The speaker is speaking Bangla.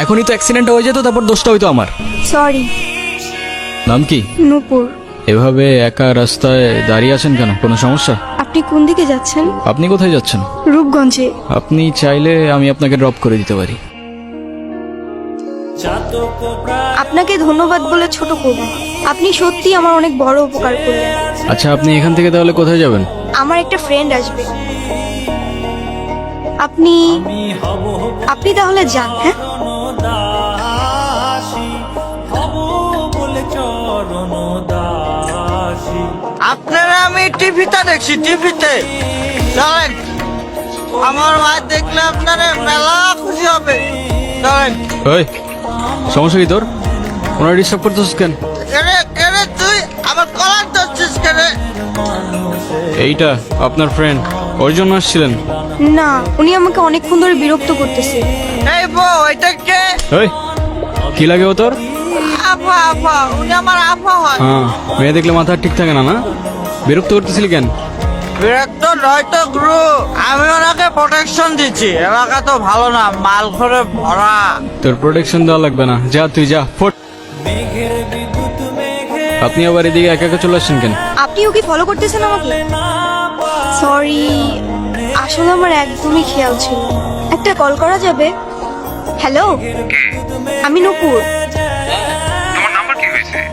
এখনই তো অ্যাক্সিডেন্টটা হয়ে যেত, তারপর দোষটা হইতো আমার। সরি। নাম কি? নূপুর। এভাবে একা রাস্তায় দাঁড়িয়ে আছেন কেন? কোনো সমস্যা? আপনি কোন দিকে যাচ্ছেন? আপনি কোথায় যাচ্ছেন? রূপগঞ্জে। আপনি চাইলে আমি আপনাকে ড্রপ করে দিতে পারি। আপনাকে ধন্যবাদ বলে ছোট করব না। আপনি সত্যি আমার অনেক বড় উপকার করলেন। আচ্ছা, আপনি এখান থেকে তাহলে কোথায় যাবেন? আমার একটা ফ্রেন্ড আসবে। আপনি আপনি তাহলে যান। হ্যাঁ, আপনারা আমি টিভিতে দেখছি, টিভিতে চলেন। আমার ভাই দেখলে আপনারা মেলা খুশি হবে। চলেন। ওই, সমস্যা কি তোর? ওনারা ডিস্টার্ব করতেছিস কেন? কেনে কেনে তুই আমার কলার ধরছিস কেনে? এইটা আপনার ফ্রেন্ড, ওর জন্য আসছিলেন? না, উনি আমাকে অনেকক্ষণ ধরে বিরক্ত করতেছে। এই বউ, এটা কে? ওই, কি লাগে ও তোর? আফা আফা, উনি আমার আফা হয়। হ্যাঁ, মেয়ে দেখলে মাথা ঠিক থাকে না, না? বিরক্ত করতেছিলি কেন? বিরক্ত নয় তো গুরু, আমি ওনাকে প্রোটেকশন দিচ্ছি। এলাকা তো ভালো না, মাল করে ভরা। তোর প্রোটেকশন দেওয়া লাগবে না, যা তুই যা, ফোট। আপনি আবার এদিকে একা একা চলে আসছেন কেন? আপনিও কি ফলো করতেছেন আমাকে? সরি, আসলে আমার একদমই খেয়াল ছিল না। একটা কল করা যাবে? হ্যালো, আমি নূপুর।